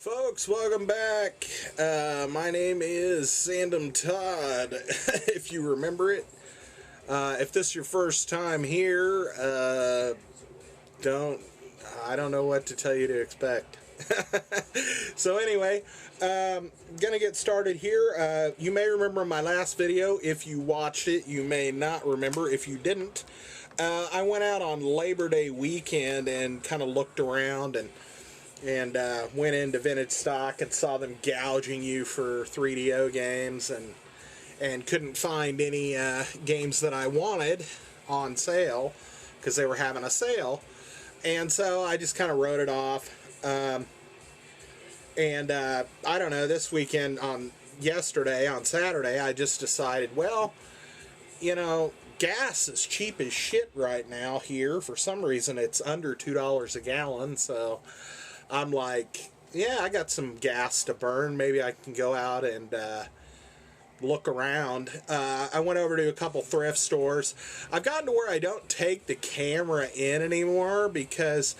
Folks, welcome back. My name is Sandamtod, if you remember it. If this is your first time here, I don't know what to tell you to expect. So anyway, gonna get started here. You may remember my last video. If you watched it, you may not remember. If you didn't, I went out on Labor Day weekend and kind of looked around and went into vintage stock and saw them gouging you for 3DO games and couldn't find any games that I wanted on sale because they were having a sale, and so I just kind of wrote it off. I don't know, this weekend on Saturday, I just decided, well, you know, gas is cheap as shit right now here. For some reason, it's under $2 a gallon, so I'm like, yeah, I got some gas to burn. Maybe I can go out and look around. I went over to a couple thrift stores. I've gotten to where I don't take the camera in anymore because,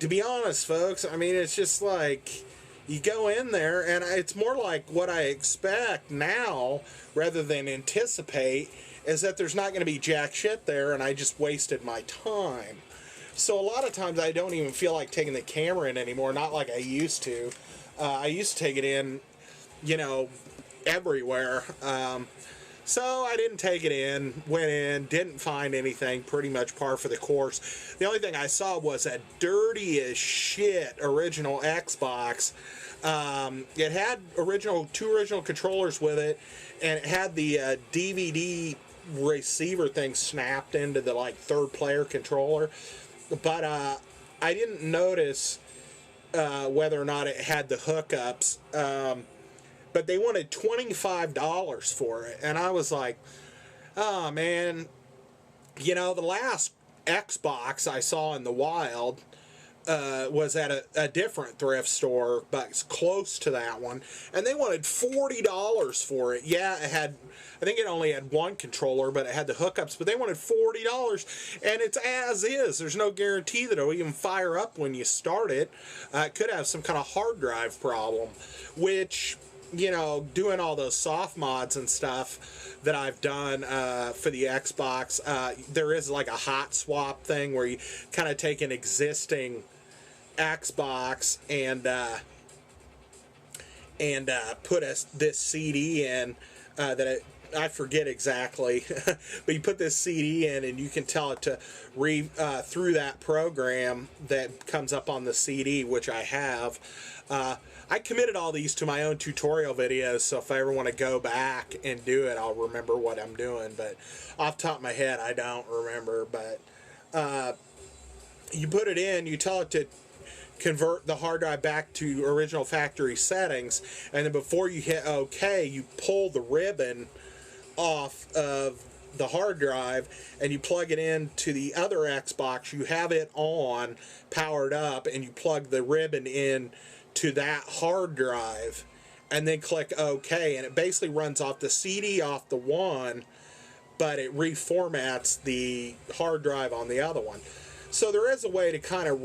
to be honest, folks, I mean, it's just like you go in there and it's more like what I expect now rather than anticipate is that there's not going to be jack shit there, and I just wasted my time. So a lot of times I don't even feel like taking the camera in anymore, not like I used to. I used to take it in, you know, everywhere. So I didn't take it in, went in, didn't find anything, pretty much par for the course. The only thing I saw was a dirty as shit original Xbox. It had two original controllers with it, and it had the DVD receiver thing snapped into the like third player controller. But I didn't notice whether or not it had the hookups. But they wanted $25 for it. And I was like, oh, man. You know, the last Xbox I saw in the wild was at a different thrift store, but it's close to that one. And they wanted $40 for it. Yeah, it had, I think it only had one controller, but it had the hookups. But they wanted $40. And it's as is. There's no guarantee that it'll even fire up when you start it. It could have some kind of hard drive problem, which, you know, doing all those soft mods and stuff that I've done for the Xbox, there is like a hot swap thing where you kind of take an existing Xbox and put this CD in I forget exactly, but you put this CD in and you can tell it to read through that program that comes up on the CD, which I have. I committed all these to my own tutorial videos, so if I ever want to go back and do it, I'll remember what I'm doing. But off the top of my head, I don't remember. But you put it in, you tell it to convert the hard drive back to original factory settings, and then before you hit OK, you pull the ribbon off of the hard drive and you plug it into the other Xbox. You have it on, powered up, and you plug the ribbon in to that hard drive and then click OK, and it basically runs off the CD off the one, but it reformats the hard drive on the other one. So there is a way to kind of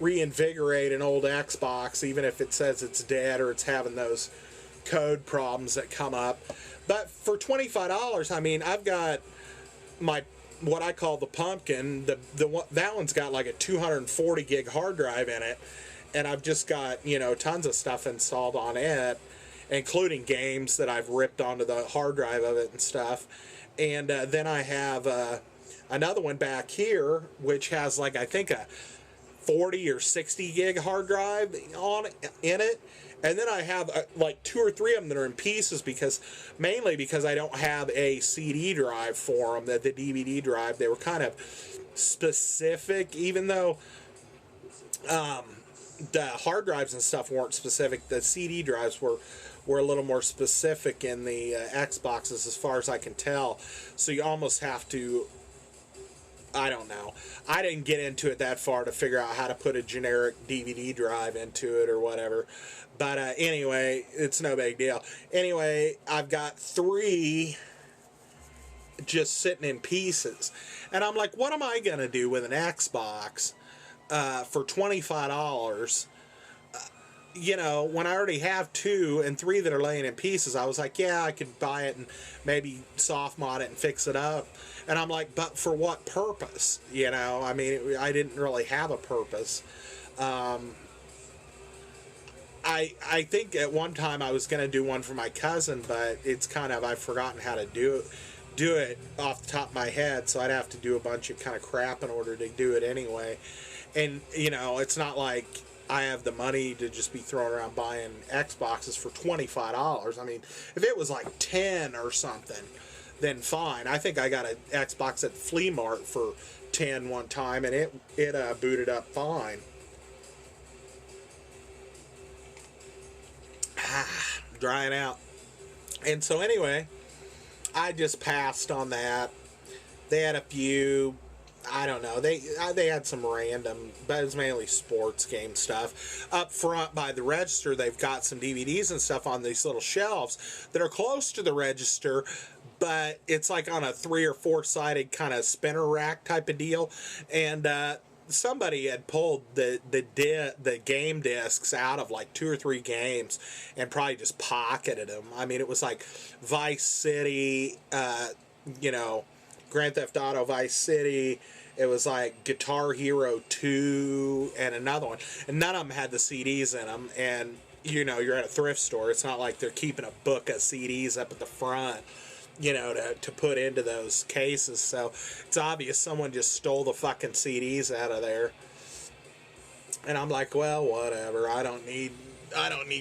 reinvigorate an old Xbox, even if it says it's dead or it's having those code problems that come up. But for $25, I mean, I've got my what I call the pumpkin. That one's got like a 240 gig hard drive in it, and I've just got, you know, tons of stuff installed on it, including games that I've ripped onto the hard drive of it and stuff. And then I have another one back here which has like, I think, a 40 or 60 gig hard drive in it. And then I have like 2 or 3 of them that are in pieces mainly because I don't have a CD drive for them, the DVD drive. They were kind of specific, even though the hard drives and stuff weren't specific. The CD drives were a little more specific in the Xboxes as far as I can tell. So you almost have to, I don't know. I didn't get into it that far to figure out how to put a generic DVD drive into it or whatever. But anyway, it's no big deal. Anyway, I've got 3 just sitting in pieces. And I'm like, what am I going to do with an Xbox for $25. You know, when I already have 2 and 3 that are laying in pieces, I was like, yeah, I could buy it and maybe soft mod it and fix it up. And I'm like, but for what purpose? You know, I mean, I didn't really have a purpose. I think at one time I was going to do one for my cousin, but it's kind of, I've forgotten how to do it off the top of my head, so I'd have to do a bunch of kind of crap in order to do it anyway. And, you know, it's not like I have the money to just be throwing around buying Xboxes for $25. I mean, if it was like 10 or something, then fine. I think I got an Xbox at Flea Mart for 10 one time, and it booted up fine. Drying out. And so anyway, I just passed on that. They had a few, I don't know, they had some random, but it was mainly sports game stuff. Up front by the register, they've got some DVDs and stuff on these little shelves that are close to the register, but it's like on a 3 or 4 sided kind of spinner rack type of deal. And somebody had pulled the game discs out of like 2 or 3 games and probably just pocketed them. I mean, it was like Vice City, you know, Grand Theft Auto Vice City. It was like Guitar Hero 2 and another one. And none of them had the CDs in them. And, you know, you're at a thrift store. It's not like they're keeping a book of CDs up at the front, you know, to put into those cases. So it's obvious someone just stole the fucking CDs out of there. And I'm like, well, whatever. I don't need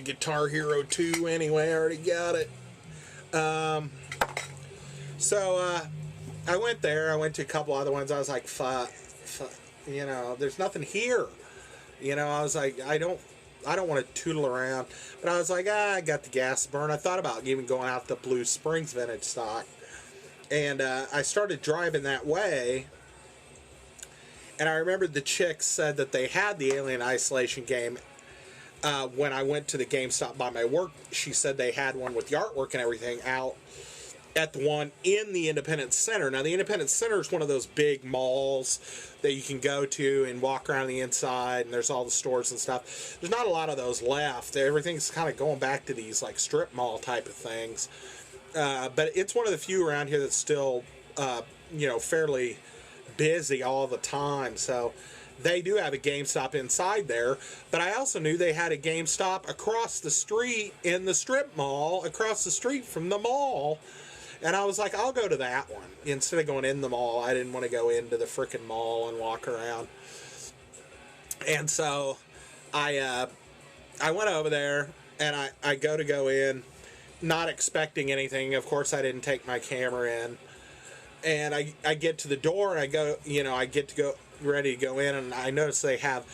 Guitar Hero 2 anyway. I already got it. So I went there. I went to a couple other ones. I was like, fuck, you know, there's nothing here. You know, I was like, I don't want to tootle around. But I was like, I got the gas to burn. I thought about even going out to Blue Springs vintage stock. And I started driving that way. And I remembered the chick said that they had the Alien Isolation game. When I went to the GameStop by my work, she said they had one with the artwork and everything out at the one in the Independence Center. Now, the Independence Center is one of those big malls that you can go to and walk around the inside, and there's all the stores and stuff. There's not a lot of those left. Everything's kind of going back to these like strip mall type of things. But it's one of the few around here that's still, you know, fairly busy all the time. So they do have a GameStop inside there, but I also knew they had a GameStop across the street in the strip mall, across the street from the mall. And I was like, I'll go to that one. Instead of going in the mall, I didn't want to go into the frickin' mall and walk around. And so I went over there, and I go in, not expecting anything. Of course, I didn't take my camera in. And I get to the door, and I go, you know, I get to go ready to go in, and I notice they have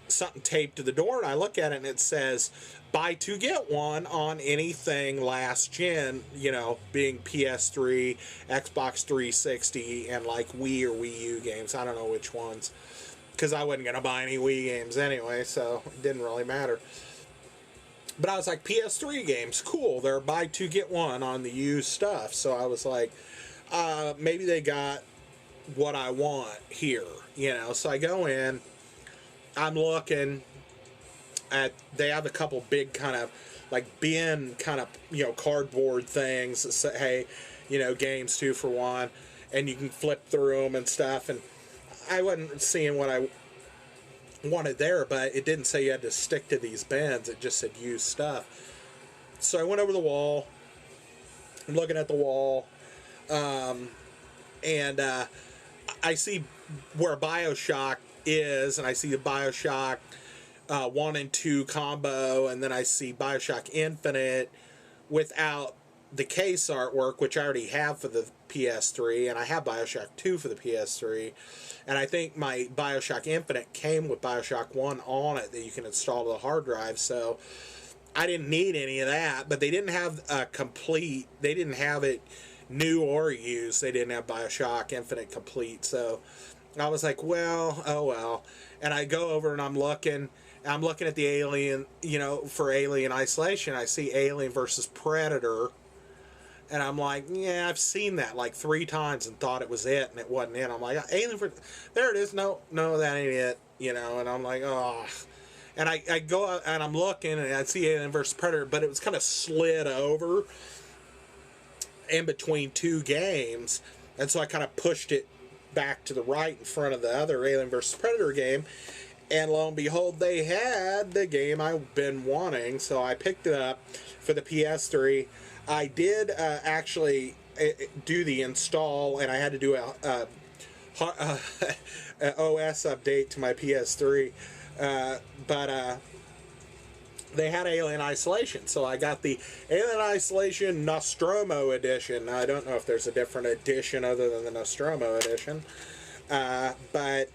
something taped to the door, and I look at it, and it says, buy 2 get 1 on anything last gen, you know, being PS3, Xbox 360, and like Wii or Wii U games. I don't know which ones, because I wasn't going to buy any Wii games anyway, so it didn't really matter. But I was like, PS3 games, cool, they're buy 2 get 1 on the used stuff. So I was like, maybe they got what I want here, you know. So I go in, I'm looking at, they have a couple big kind of like bin kind of, you know, cardboard things that say, hey, you know, games 2 for 1, and you can flip through them and stuff. And I wasn't seeing what I wanted there, but it didn't say you had to stick to these bins. It just said used stuff. So I went over the wall. I'm looking at the wall, and I see where BioShock is, and I see the BioShock 1 and 2 combo, and then I see BioShock Infinite without the case artwork, which I already have for the PS3, and I have BioShock 2 for the PS3, and I think my BioShock Infinite came with BioShock 1 on it that you can install to the hard drive, so I didn't need any of that. But they didn't have a complete, they didn't have it new or used, they didn't have BioShock Infinite complete, so I was like, well, oh well. And I go over and I'm looking at the Alien, you know, for Alien Isolation. I see Alien versus Predator And I'm like, yeah, I've seen that like 3 times and thought it was it, and it wasn't it. I'm like, Alien for, there it is. No, no, that ain't it. You know, and I'm like, oh. And I go out and I'm looking and I see Alien vs. Predator, but it was kind of slid over in between two games. And so I kind of pushed it back to the right in front of the other Alien vs. Predator game. And lo and behold, they had the game I've been wanting. So I picked it up for the PS3. I did actually do the install, and I had to do a OS update to my PS3. But they had Alien Isolation, so I got the Alien Isolation Nostromo edition. Now, I don't know if there's a different edition other than the Nostromo edition, but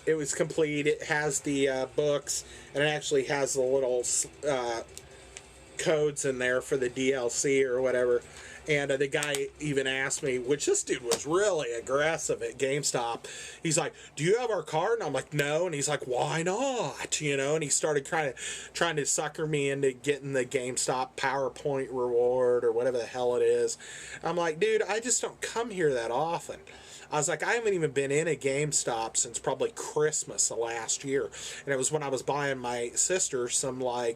it was complete. It has the books, and it actually has the little codes in there for the DLC or whatever. And the guy even asked me, which this dude was really aggressive at GameStop. He's like, do you have our card? And I'm like, no. And he's like, why not? You know, and he started trying to sucker me into getting the GameStop PowerPoint reward or whatever the hell it is. I'm like, dude, I just don't come here that often. I was like, I haven't even been in a GameStop since probably Christmas of last year. And it was when I was buying my sister and my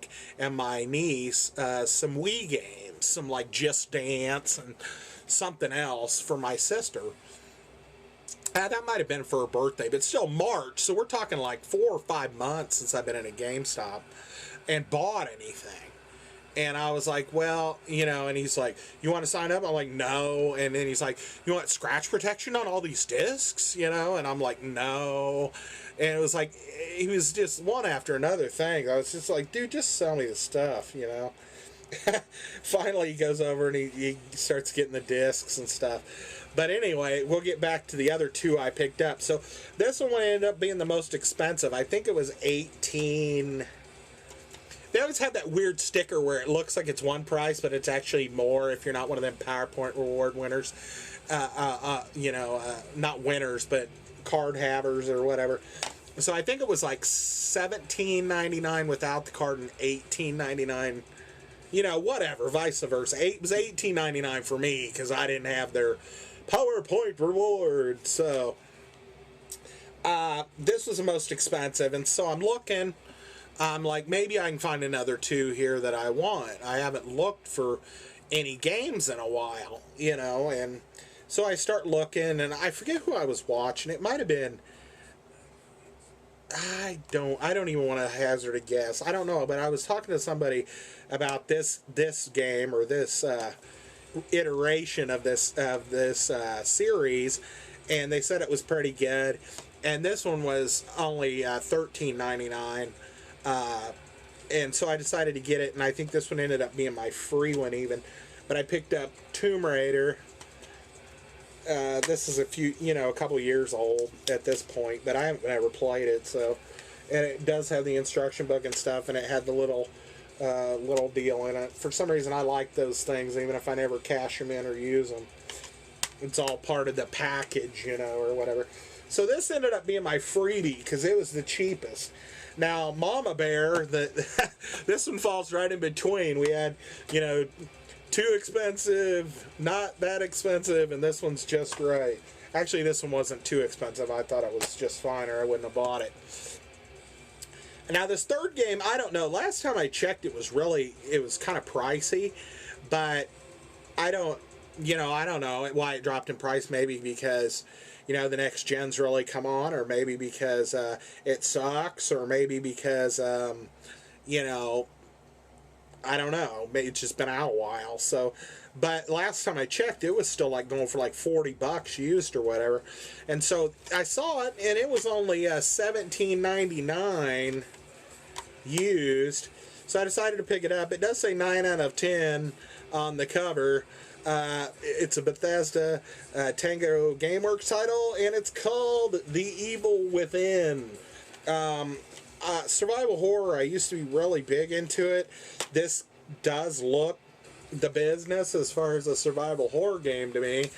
niece some Wii games, some like Just Dance and something else for my sister. That might have been for her birthday, but still March. So we're talking like 4 or 5 months since I've been in a GameStop and bought anything. And I was like, well, you know, and he's like, you want to sign up? I'm like, no. And then he's like, you want scratch protection on all these discs? You know? And I'm like, no. And it was like, he was just one after another thing. I was just like, dude, just sell me the stuff, you know? Finally, he goes over and he starts getting the discs and stuff. But anyway, we'll get back to the other two I picked up. So this one ended up being the most expensive. I think it was 18... They always have that weird sticker where it looks like it's one price, but it's actually more if you're not one of them PowerPoint reward winners. Not winners, but card havers or whatever. So I think it was like $17.99 without the card and $18.99. You know, whatever, vice versa. It was $18.99 for me because I didn't have their PowerPoint reward. So this was the most expensive, and so I'm looking. I'm like, maybe I can find another two here that I want. I haven't looked for any games in a while, you know, and so I start looking, and I forget who I was watching. It might have been, I don't even want to hazard a guess. I don't know, but I was talking to somebody about this game or this iteration of this series, and they said it was pretty good. And this one was only $13.99. And so I decided to get it, and I think this one ended up being my free one even. But I picked up Tomb Raider. This is a couple years old at this point, but I haven't ever played it. So, and it does have the instruction book and stuff, and it had the little deal in it. For some reason, I like those things, even if I never cash them in or use them. It's all part of the package, you know, or whatever. So this ended up being my freebie because it was the cheapest. Now, Mama Bear, this one falls right in between. We had, you know, too expensive, not that expensive, and this one's just right. Actually, this one wasn't too expensive. I thought it was just fine, or I wouldn't have bought it. Now, this third game, I don't know. Last time I checked, it was kind of pricey, but I don't know why it dropped in price. Maybe because, you know, the next gen's really come on, or maybe because it sucks, or maybe because, you know, I don't know. Maybe it's just been out a while. So, but last time I checked, it was still like going for like $40 used or whatever. And so I saw it, and it was only $17.99 used. So I decided to pick it up. It does say 9 out of 10 on the cover. It's a Bethesda Tango Gameworks title, and it's called The Evil Within. Survival horror, I used to be really big into it. This does look the business as far as a survival horror game to me.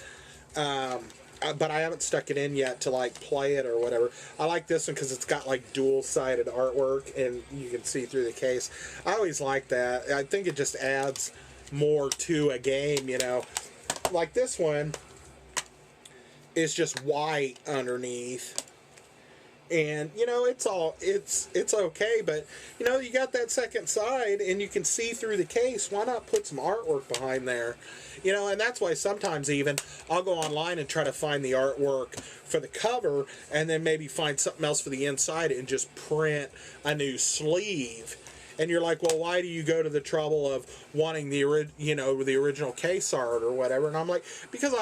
But I haven't stuck it in yet to like play it or whatever. I like this one because it's got like dual-sided artwork and you can see through the case. I always like that. I think it just adds more to a game, you know. Like this one is just white underneath. And, you know, it's okay, but, you know, you got that second side and you can see through the case. Why not put some artwork behind there? You know, and that's why sometimes even I'll go online and try to find the artwork for the cover and then maybe find something else for the inside and just print a new sleeve. And you're like, well, why do you go to the trouble of wanting the original case art or whatever? And I'm like, because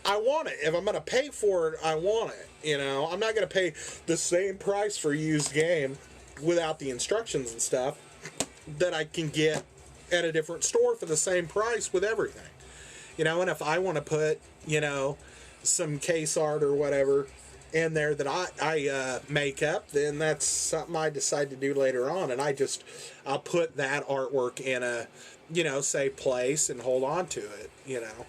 I want it. If I'm going to pay for it, I want it. You know, I'm not going to pay the same price for a used game without the instructions and stuff that I can get at a different store for the same price with everything. You know, and if I want to put, you know, some case art or whatever in there that I make up, then that's something I decide to do later on. And I'll put that artwork in a, you know, safe place and hold on to it, you know.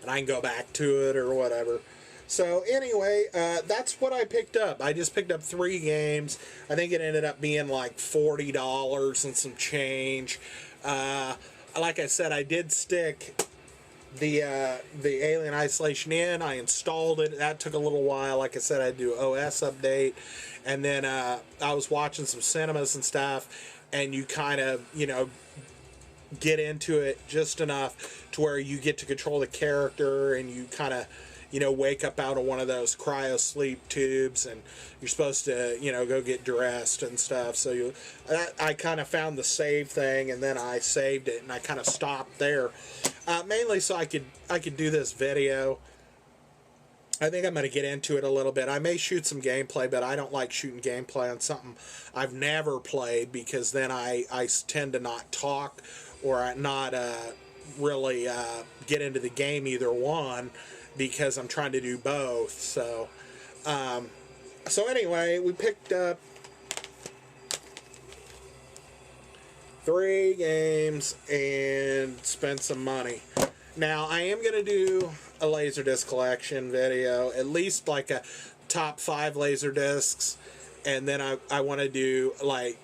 And I can go back to it or whatever. So anyway, that's what I picked up. I just picked up 3 games. I think it ended up being like $40 and some change. Like I said, I did stick the Alien Isolation in. I installed it. That took a little while. Like I said, I had to do OS update. And then I was watching some cinemas and stuff. And you kind of, you know, get into it just enough to where you get to control the character and you kind of, you know, wake up out of one of those cryo sleep tubes and you're supposed to, you know, go get dressed and stuff. So I kind of found the save thing and then I saved it and I kind of stopped there, mainly so I could do this video. I think I'm going to get into it a little bit. I may shoot some gameplay, but I don't like shooting gameplay on something I've never played because then I tend to not talk or not really get into the game, either one, because I'm trying to do both. So anyway, we picked up 3 games and spent some money. Now, I am going to do a Laserdisc collection video, at least like a top 5 Laserdiscs, and then I want to do like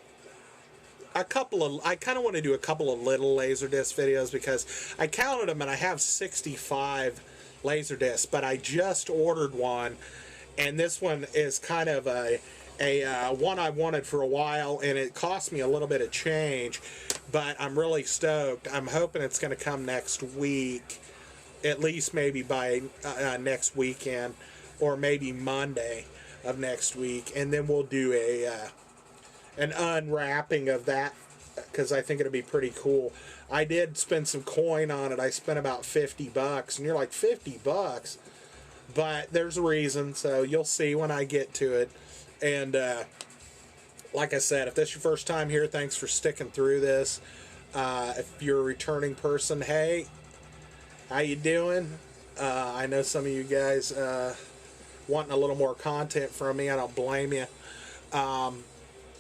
I kind of want to do a couple of little Laserdisc videos because I counted them and I have 65 Laserdiscs, but I just ordered one, and this one is kind of a one I wanted for a while, and it cost me a little bit of change, but I'm really stoked. I'm hoping it's going to come next week, at least maybe by next weekend, or maybe Monday of next week, and then we'll do an unwrapping of that because I think it'll be pretty cool. I did spend some coin on it. I spent about $50, and you're like, $50? But there's a reason, so you'll see when I get to it. And like I said, if this is your first time here, thanks for sticking through this. If you're a returning person, hey, how you doing? I know some of you guys wanting a little more content from me. I don't blame you.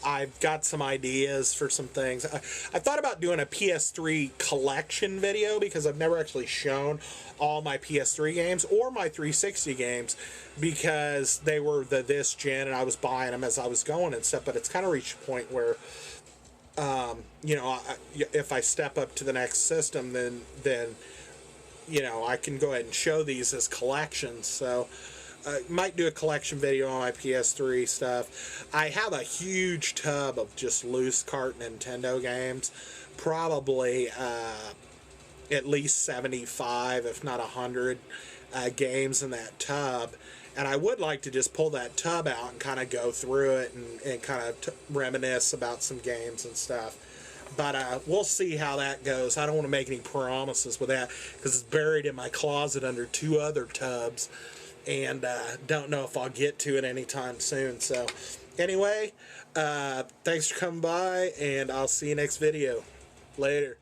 I've got some ideas for some things. I thought about doing a PS3 collection video because I've never actually shown all my PS3 games or my 360 games because they were this gen and I was buying them as I was going and stuff. But it's kind of reached a point where, you know, if I step up to the next system, then you know, I can go ahead and show these as collections. So might do a collection video on my PS3 stuff. I have a huge tub of just loose cart Nintendo games, probably at least 75, if not 100 games in that tub. And I would like to just pull that tub out and kind of go through it and kind of reminisce about some games and stuff. But we'll see how that goes. I don't want to make any promises with that because it's buried in my closet under 2 other tubs. And don't know if I'll get to it anytime soon. So anyway, thanks for coming by, and I'll see you next video. Later.